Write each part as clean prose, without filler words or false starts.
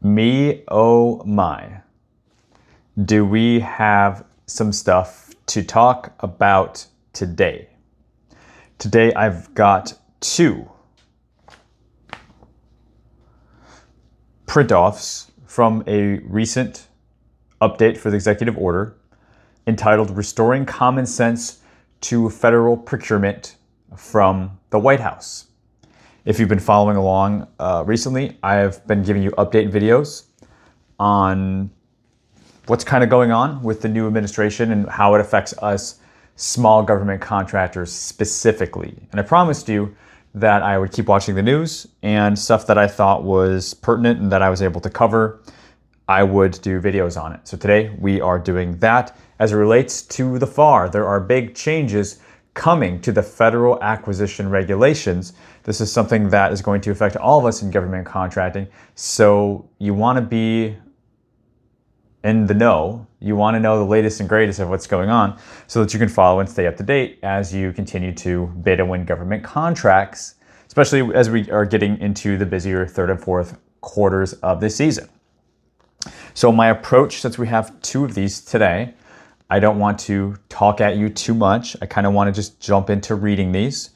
Me, oh my. Do we have some stuff to talk about today? Today I've got two print-offs from a recent update for the executive order entitled Restoring Common Sense to Federal Procurement from the White House. If you've been following along recently, I've been giving you update videos on what's kind of going on with the new administration and how it affects us small government contractors specifically. And I promised you that I would keep watching the news and stuff that I thought was pertinent and that I was able to cover, I would do videos on it. So today we are doing that. As it relates to the FAR, there are big changes coming to the federal acquisition regulations. This is something that is going to affect all of us in government contracting. So you want to be in the know. You want to know the latest and greatest of what's going on so that you can follow and stay up to date as you continue to bid and win government contracts, especially as we are getting into the busier third and fourth quarters of the season. So my approach, since we have two of these today, I don't want to talk at you too much. I kind of want to just jump into reading these.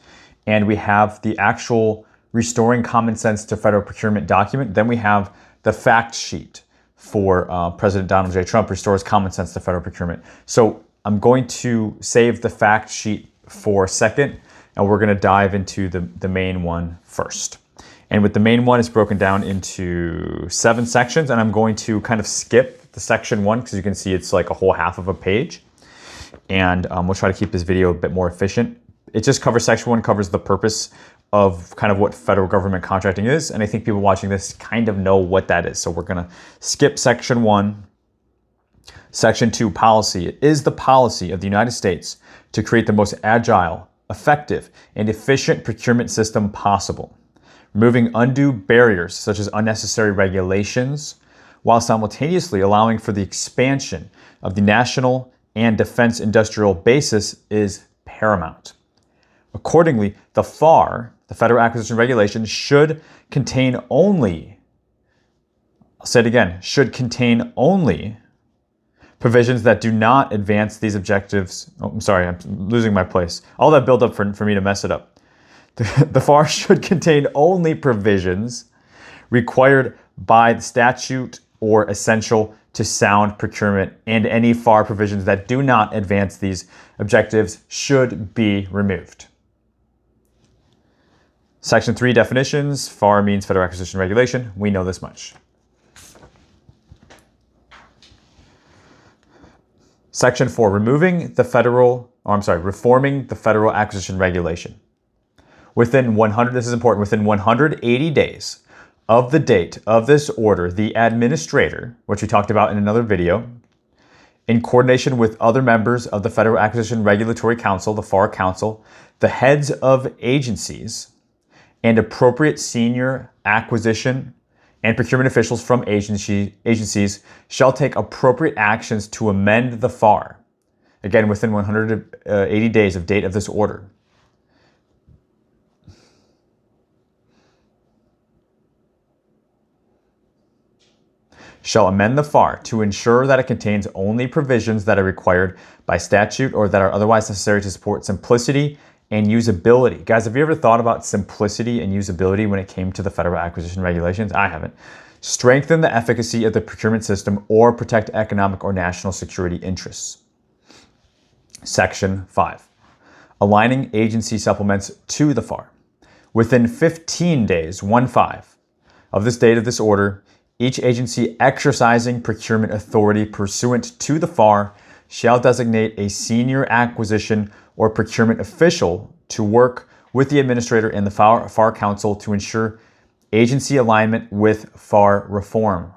And we have the actual Restoring Common Sense to Federal Procurement document. Then we have the fact sheet for President Donald J. Trump restores common sense to federal procurement. So I'm going to save the fact sheet for a second, and we're going to dive into the main one first. And with the main one, it's broken down into 7 sections, and I'm going to kind of skip the section 1 because you can see it's like a whole half of a page. And we'll try to keep this video a bit more efficient. It just covers section 1, covers the purpose of kind of what federal government contracting is. And I think people watching this kind of know what that is. So we're going to skip section 1. Section 2, policy. It is the policy of the United States to create the most agile, effective, and efficient procurement system possible, removing undue barriers such as unnecessary regulations, while simultaneously allowing for the expansion of the national and defense industrial basis is paramount. Accordingly, the FAR, the Federal Acquisition Regulation, should contain only, I'll say it again, should contain only provisions that do not advance these objectives. Oh, I'm sorry, I'm losing my place. All that build up for me to mess it up. The FAR should contain only provisions required by the statute or essential to sound procurement, and any FAR provisions that do not advance these objectives should be removed. Section 3, definitions. FAR means Federal Acquisition Regulation. We know this much. Section 4, reforming the Federal Acquisition Regulation. Within 100, this is important, within 180 days of the date of this order, the administrator, which we talked about in another video, in coordination with other members of the Federal Acquisition Regulatory Council, the FAR Council, the heads of agencies, and appropriate senior acquisition and procurement officials from agencies shall take appropriate actions to amend the FAR. Again, within 180 days of date of this order. Shall amend the FAR to ensure that it contains only provisions that are required by statute or that are otherwise necessary to support simplicity and usability. Guys, have you ever thought about simplicity and usability when it came to the Federal Acquisition Regulations? I haven't. Strengthen the efficacy of the procurement system or protect economic or national security interests. Section 5. Aligning agency supplements to the FAR. Within 15 days, 1-5, of this date of this order, each agency exercising procurement authority pursuant to the FAR shall designate a senior acquisition or procurement official to work with the administrator and the FAR Council to ensure agency alignment with FAR reform,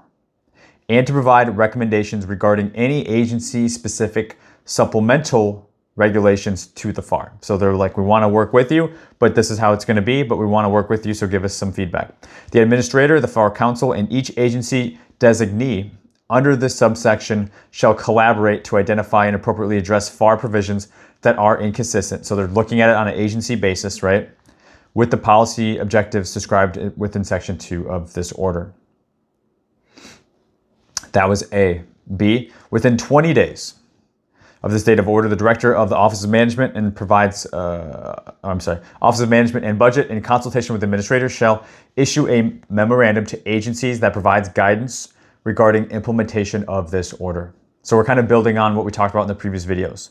and to provide recommendations regarding any agency-specific supplemental regulations to the FAR. So they're like, we want to work with you, but this is how it's going to be, but we want to work with you, so give us some feedback. The administrator, the FAR Council, and each agency designee under this subsection shall collaborate to identify and appropriately address FAR provisions that are inconsistent. So they're looking at it on an agency basis, right? With the policy objectives described within section 2 of this order. That was A. B. Within 20 days of this date of order, the director of the Office of Management and Office of Management and Budget, in consultation with the administrator, shall issue a memorandum to agencies that provides guidance regarding implementation of this order. So we're kind of building on what we talked about in the previous videos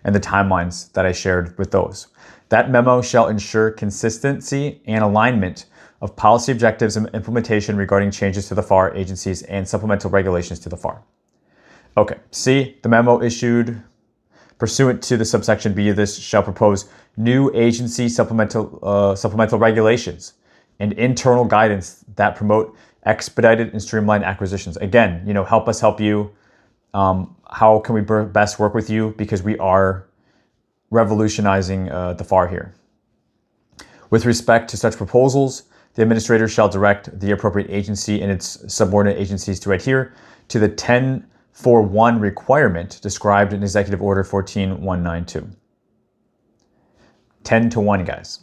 and the timelines that I shared with those. That memo shall ensure consistency and alignment of policy objectives and implementation regarding changes to the FAR agencies and supplemental regulations to the FAR. Okay, C, the memo issued pursuant to the subsection B of this shall propose new agency supplemental regulations and internal guidance that promote expedited and streamlined acquisitions. Again, help us help you. How can we best work with you? Because we are revolutionizing the FAR here. With respect to such proposals, the administrator shall direct the appropriate agency and its subordinate agencies to adhere to the 10-4-1 requirement described in Executive Order 14192. 10-1, guys,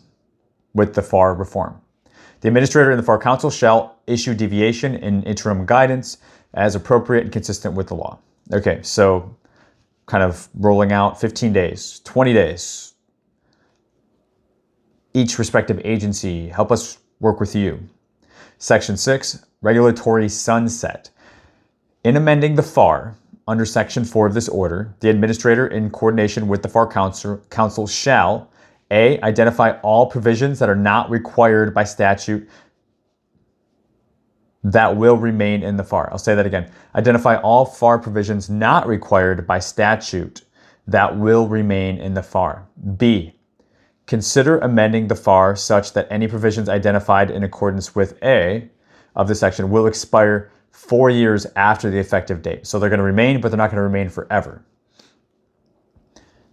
with the FAR reform. The administrator and the FAR Council shall issue deviation and interim guidance as appropriate and consistent with the law. Okay, so kind of rolling out 15 days, 20 days. Each respective agency, help us work with you. Section 6, regulatory sunset. In amending the FAR, under Section 4 of this order, the administrator, in coordination with the FAR Council shall A, identify all provisions that are not required by statute that will remain in the FAR. I'll say that again. Identify all FAR provisions not required by statute that will remain in the FAR. B, consider amending the FAR such that any provisions identified in accordance with A of the section will expire 4 years after the effective date. So they're going to remain, but they're not going to remain forever.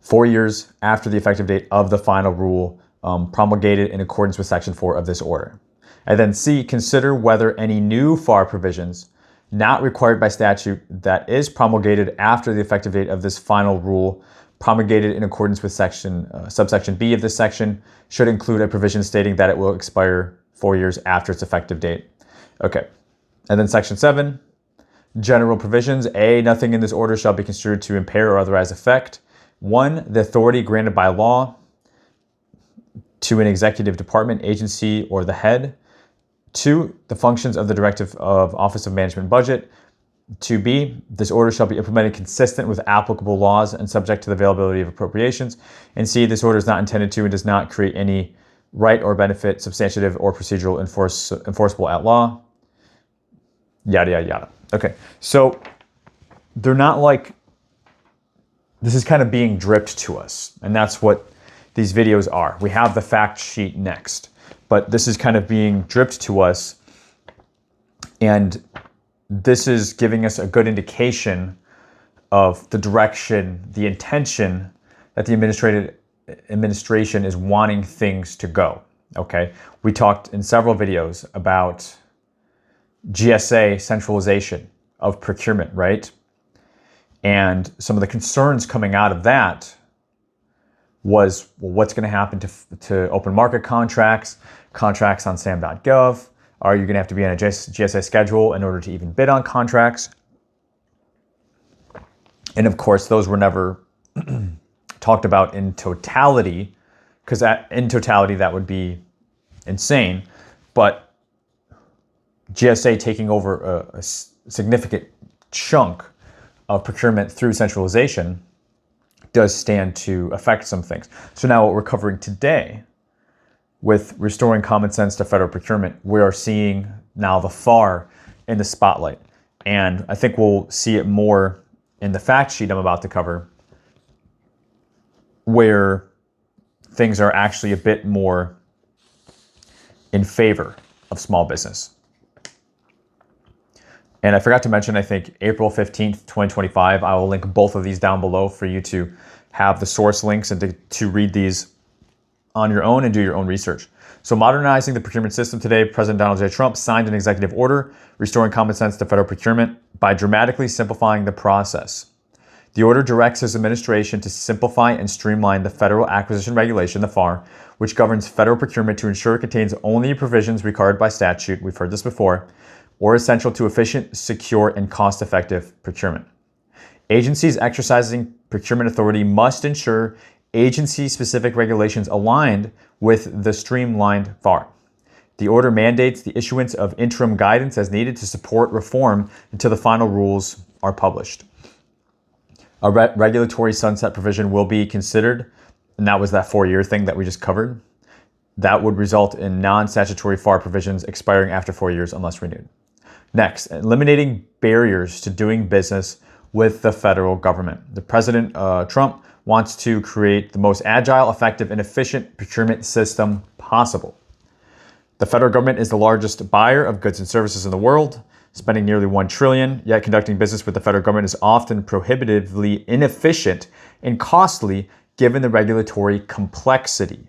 4 years after the effective date of the final rule promulgated in accordance with Section 4 of this order. And then C, consider whether any new FAR provisions not required by statute that is promulgated after the effective date of this final rule promulgated in accordance with subsection B of this section should include a provision stating that it will expire 4 years after its effective date. Okay. And then Section 7, general provisions. A, nothing in this order shall be construed to impair or otherwise affect 1, the authority granted by law to an executive department, agency, or the head. 2, the functions of the Directive of Office of Management and Budget. 2B, this order shall be implemented consistent with applicable laws and subject to the availability of appropriations. And C, this order is not intended to and does not create any right or benefit, substantive or procedural enforceable at law. Yada, yada, yada. Okay, so they're not like, this is kind of being dripped to us. And that's what these videos are. We have the fact sheet next, but this is kind of being dripped to us. And this is giving us a good indication of the direction, the intention that the administration is wanting things to go. Okay, we talked in several videos about GSA centralization of procurement, right? And some of the concerns coming out of that was, well, what's going to happen to open market contracts on sam.gov? Are you going to have to be on a GSA schedule in order to even bid on contracts? And of course, those were never talked about in totality, because in totality that would be insane. But GSA taking over a significant chunk of procurement through centralization does stand to affect some things. So now what we're covering today with restoring common sense to federal procurement, we are seeing now the FAR in the spotlight. And I think we'll see it more in the fact sheet I'm about to cover, where things are actually a bit more in favor of small business. And I forgot to mention, I think April 15th, 2025, I will link both of these down below for you to have the source links and to read these on your own and do your own research. So modernizing the procurement system today, President Donald J. Trump signed an executive order restoring common sense to federal procurement by dramatically simplifying the process. The order directs his administration to simplify and streamline the Federal Acquisition Regulation, the FAR, which governs federal procurement to ensure it contains only provisions required by statute, we've heard this before, or essential to efficient, secure, and cost-effective procurement. Agencies exercising procurement authority must ensure agency-specific regulations aligned with the streamlined FAR. The order mandates the issuance of interim guidance as needed to support reform until the final rules are published. A regulatory sunset provision will be considered, and that was that 4-year thing that we just covered. That would result in non-statutory FAR provisions expiring after 4 years unless renewed. Next, eliminating barriers to doing business with the federal government. The President Trump wants to create the most agile, effective, and efficient procurement system possible. The federal government is the largest buyer of goods and services in the world, spending nearly $1 trillion, yet conducting business with the federal government is often prohibitively inefficient and costly given the regulatory complexity.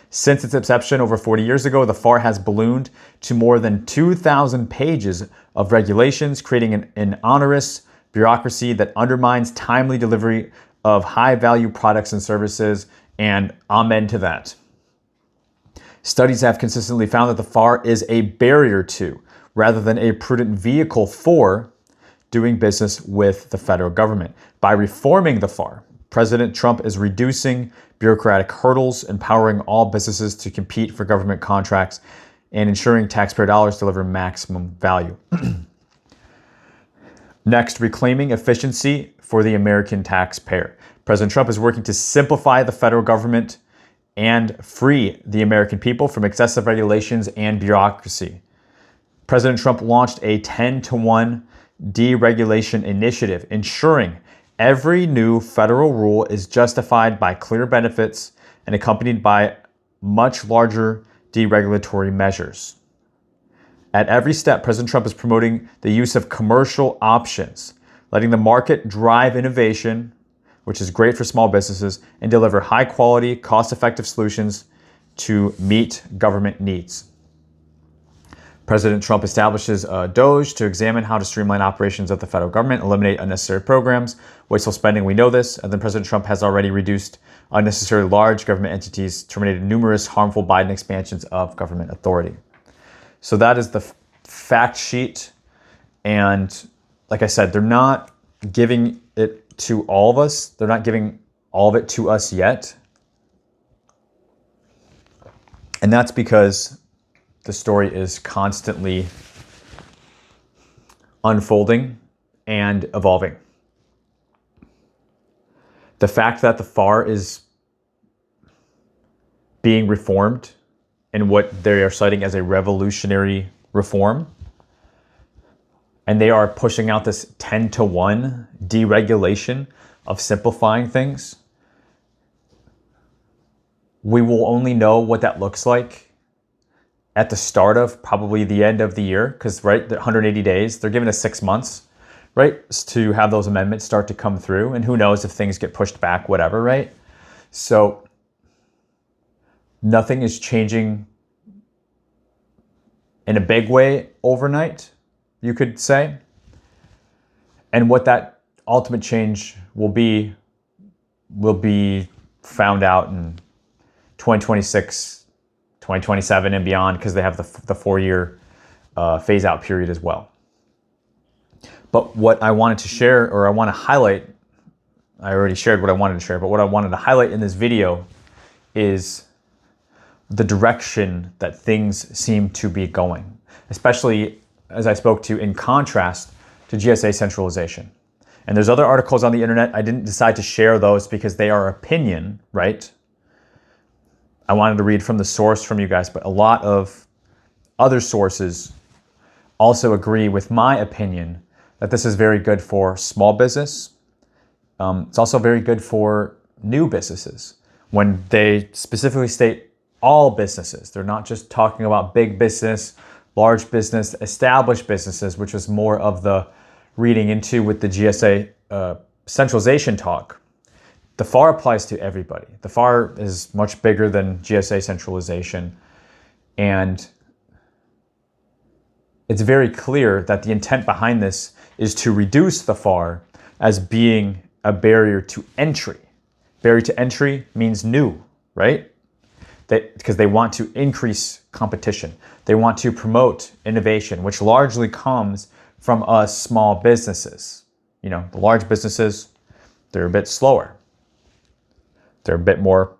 Since its inception over 40 years ago, the FAR has ballooned to more than 2,000 pages of regulations, creating an onerous bureaucracy that undermines timely delivery of high-value products and services, and amen to that. Studies have consistently found that the FAR is a barrier to, rather than a prudent vehicle for, doing business with the federal government. By reforming the FAR, President Trump is reducing bureaucratic hurdles, empowering all businesses to compete for government contracts, and ensuring taxpayer dollars deliver maximum value. Next, reclaiming efficiency for the American taxpayer. President Trump is working to simplify the federal government and free the American people from excessive regulations and bureaucracy. President Trump launched a 10-to-1 deregulation initiative, ensuring every new federal rule is justified by clear benefits and accompanied by much larger deregulatory measures. At every step, President Trump is promoting the use of commercial options, letting the market drive innovation, which is great for small businesses, and deliver high-quality, cost-effective solutions to meet government needs. President Trump establishes a DOGE to examine how to streamline operations of the federal government, eliminate unnecessary programs, wasteful spending, we know this, and then President Trump has already reduced unnecessary large government entities, terminated numerous harmful Biden expansions of government authority. So that is the fact sheet, and like I said, they're not giving it to all of us. They're not giving all of it to us yet. And that's because the story is constantly unfolding and evolving. The fact that the FAR is being reformed and what they are citing as a revolutionary reform, and they are pushing out this 10-to-1 deregulation of simplifying things, we will only know what that looks like at the start of probably the end of the year, because, right, the 180 days, they're giving us 6 months, right, to have those amendments start to come through, and who knows if things get pushed back, whatever, right? So nothing is changing in a big way overnight, you could say. And what that ultimate change will be found out in 2026, 2027 and beyond, because they have the 4-year phase out period as well. But what I wanted to share, or I want to highlight, I already shared what I wanted to share, but what I wanted to highlight in this video is the direction that things seem to be going, especially as I spoke to in contrast to GSA centralization. And there's other articles on the internet. I didn't decide to share those because they are opinion, right? I wanted to read from the source from you guys, but a lot of other sources also agree with my opinion that this is very good for small business. It's also very good for new businesses when they specifically state all businesses. They're not just talking about big business, large business, established businesses, which was more of the reading into with the GSA centralization talk. The FAR applies to everybody. The FAR is much bigger than GSA centralization. And it's very clear that the intent behind this is to reduce the FAR as being a barrier to entry. Barrier to entry means new, right? because they want to increase competition. They want to promote innovation, which largely comes from us small businesses. You know, the large businesses, they're a bit slower. They're a bit more,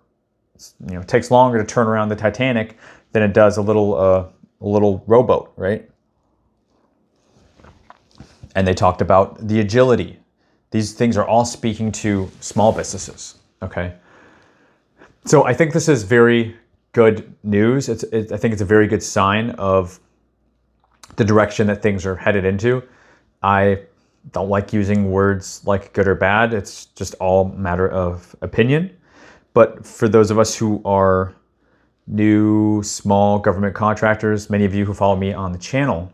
you know, it takes longer to turn around the Titanic than it does a little rowboat, right? And they talked about the agility. These things are all speaking to small businesses, okay? So I think this is very good news. I think it's a very good sign of the direction that things are headed into. I don't like using words like good or bad. It's just all matter of opinion. But for those of us who are new, small government contractors, many of you who follow me on the channel,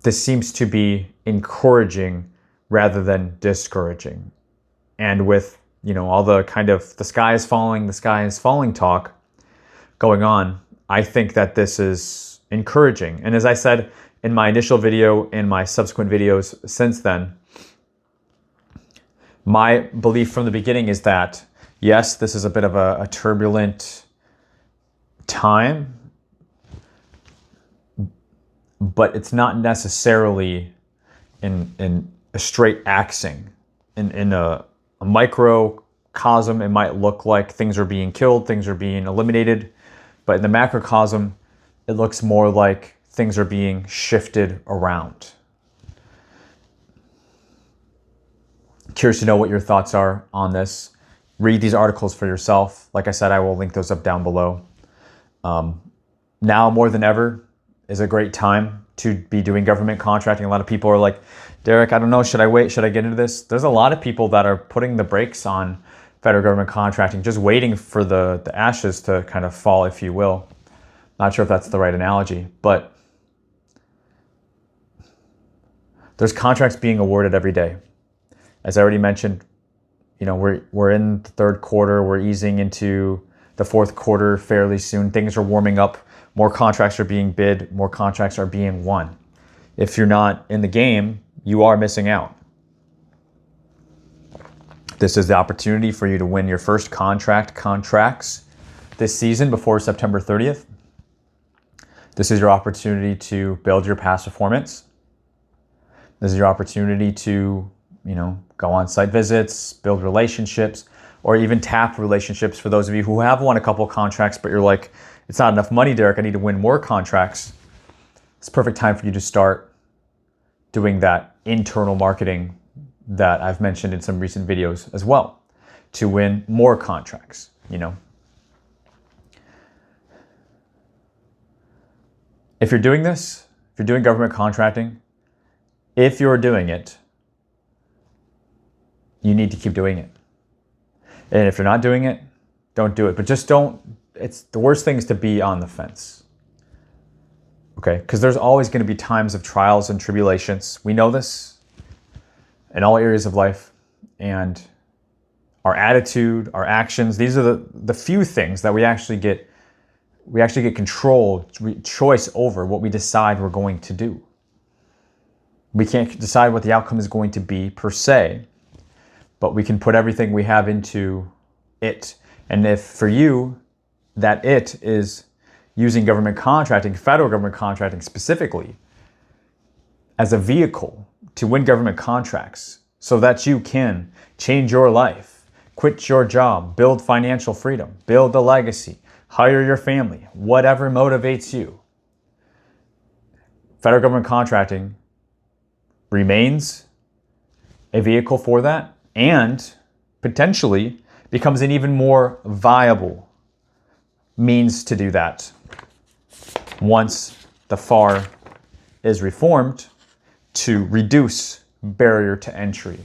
this seems to be encouraging rather than discouraging. And with, you know, all the kind of the sky is falling talk going on, I think that this is encouraging. And as I said in my initial video and my subsequent videos since then, my belief from the beginning is that, yes, this is a bit of a turbulent time, but it's not necessarily in a straight axing. In a microcosm, it might look like things are being killed, things are being eliminated, but in the macrocosm, it looks more like things are being shifted around. Curious to know what your thoughts are on this. Read these articles for yourself. Like I said, I will link those up down below. Now more than ever is a great time to be doing government contracting. A lot of people are like, Derek, I don't know, should I wait? Should I get into this? There's a lot of people that are putting the brakes on federal government contracting, just waiting for the ashes to kind of fall, if you will. Not sure if that's the right analogy, but there's contracts being awarded every day. As I already mentioned, you know, we're in the third quarter, we're easing into the fourth quarter fairly soon. Things are warming up. More contracts are being bid, more contracts are being won. If you're not in the game, you are missing out. This is the opportunity for you to win your first contracts this season before September 30th. This is your opportunity to build your past performance. This is your opportunity to, you know, go on site visits, build relationships, or even tap relationships for those of you who have won a couple contracts, but you're like, it's not enough money, Derek, I need to win more contracts. It's a perfect time for you to start doing that internal marketing that I've mentioned in some recent videos as well, to win more contracts, you know. If you're doing this, if you're doing government contracting, if you're doing it, you need to keep doing it. And if you're not doing it, don't do it. But just don't, it's the worst thing is to be on the fence. Okay? Because there's always going to be times of trials and tribulations. We know this in all areas of life. And our attitude, our actions, these are the few things that we actually get control, choice over what we decide we're going to do. We can't decide what the outcome is going to be per se, but we can put everything we have into it. And if for you, that it is using government contracting, federal government contracting specifically, as a vehicle to win government contracts so that you can change your life, quit your job, build financial freedom, build a legacy, hire your family, whatever motivates you. Federal government contracting remains a vehicle for that and potentially becomes an even more viable means to do that once the FAR is reformed, to reduce barrier to entry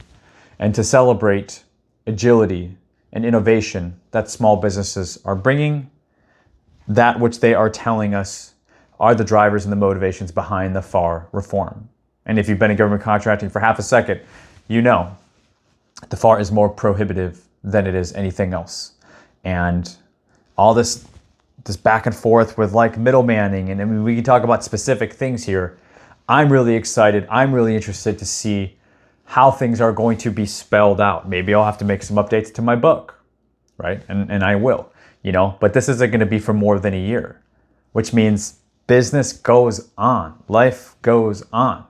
and to celebrate agility and innovation that small businesses are bringing, that which they are telling us are the drivers and the motivations behind the FAR reform. And if you've been in government contracting for half a second, you know the FAR is more prohibitive than it is anything else. And all this back and forth with like middlemanning, and I mean, we can talk about specific things here. I'm really excited. I'm really interested to see how things are going to be spelled out. Maybe I'll have to make some updates to my book, right? And I will. but this isn't going to be for more than a year, which means business goes on, life goes on.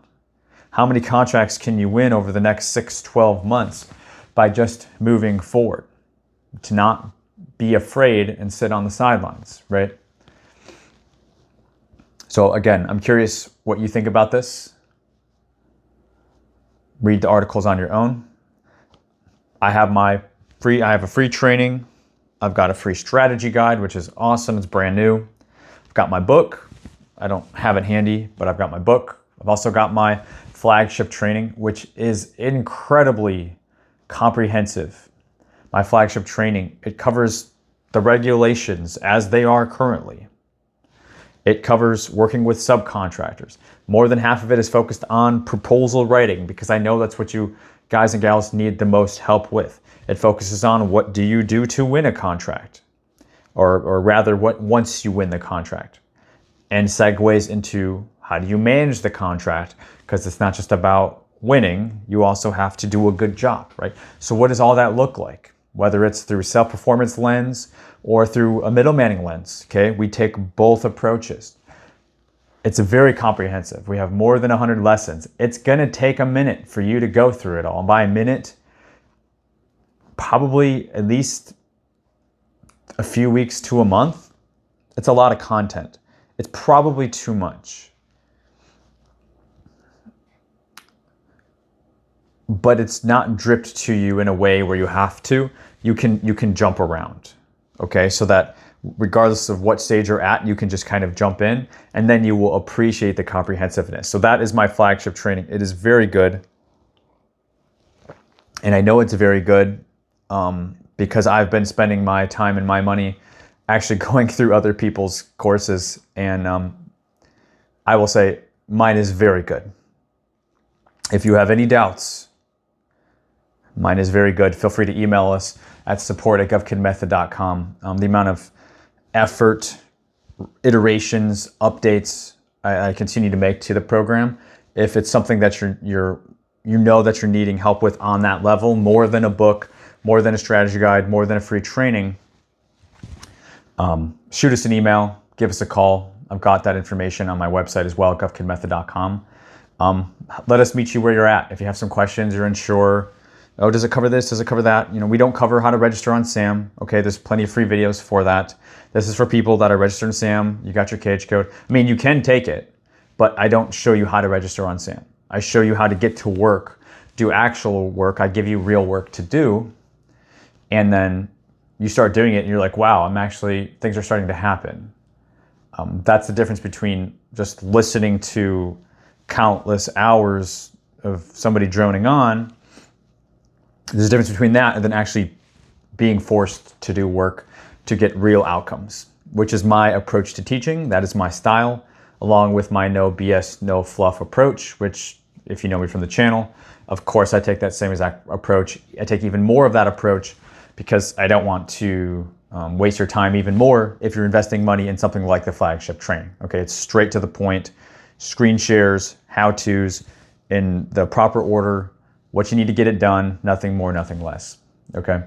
How many contracts can you win over the next 6, 12 months by just moving forward? To not be afraid and sit on the sidelines, right? So again, I'm curious what you think about this. Read the articles on your own. I have a free training. I've got a free strategy guide, which is awesome. It's brand new. I've got my book. I don't have it handy, but I've got my book. I've also got my flagship training, which is incredibly comprehensive. My flagship training, it covers the regulations as they are currently. It covers working with subcontractors. More than half of it is focused on proposal writing, because I know that's what you guys and gals need the most help with. It focuses on what do you do to win a contract, or rather what once you win the contract, and segues into how do you manage the contract, because it's not just about winning, you also have to do a good job, right? So what does all that look like? Whether it's through self-performance lens or through a middlemaning lens, okay? We take both approaches. It's very comprehensive. We have more than 100 lessons. It's gonna take a minute for you to go through it all. And by a minute, probably at least a few weeks to a month. It's a lot of content. It's probably too much. But it's not dripped to you in a way where you have to. You can jump around, okay? So that regardless of what stage you're at, you can just kind of jump in, and then you will appreciate the comprehensiveness. So that is my flagship training. It is very good. And I know it's very good because I've been spending my time and my money actually going through other people's courses. And I will say mine is very good. If you have any doubts, mine is very good. Feel free to email us at support@govkidmethod.com. The amount of effort, iterations, updates I continue to make to the program. If it's something that you're needing help with on that level, more than a book, more than a strategy guide, more than a free training, shoot us an email, give us a call. I've got that information on my website as well, govkidmethod.com. Let us meet you where you're at. If you have some questions, you're unsure, oh, does it cover this? Does it cover that? We don't cover how to register on SAM. Okay, there's plenty of free videos for that. This is for people that are registered in SAM. You got your cage code. I mean, you can take it, but I don't show you how to register on SAM. I show you how to get to work, do actual work. I give you real work to do. And then you start doing it and you're like, wow, things are starting to happen. That's the difference between just listening to countless hours of somebody droning on. There's a difference between that and then actually being forced to do work to get real outcomes, which is my approach to teaching. That is my style, along with my no BS, no fluff approach, which if you know me from the channel, of course I take that same exact approach. I take even more of that approach because I don't want to waste your time even more if you're investing money in something like the flagship training. Okay, it's straight to the point, screen shares, how-tos in the proper order, what you need to get it done, nothing more, nothing less, okay?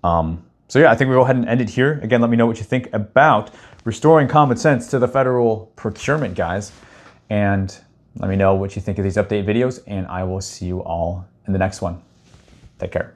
So yeah, I think we'll go ahead and end it here. Again, let me know what you think about restoring common sense to the federal procurement, guys. And let me know what you think of these update videos, and I will see you all in the next one. Take care.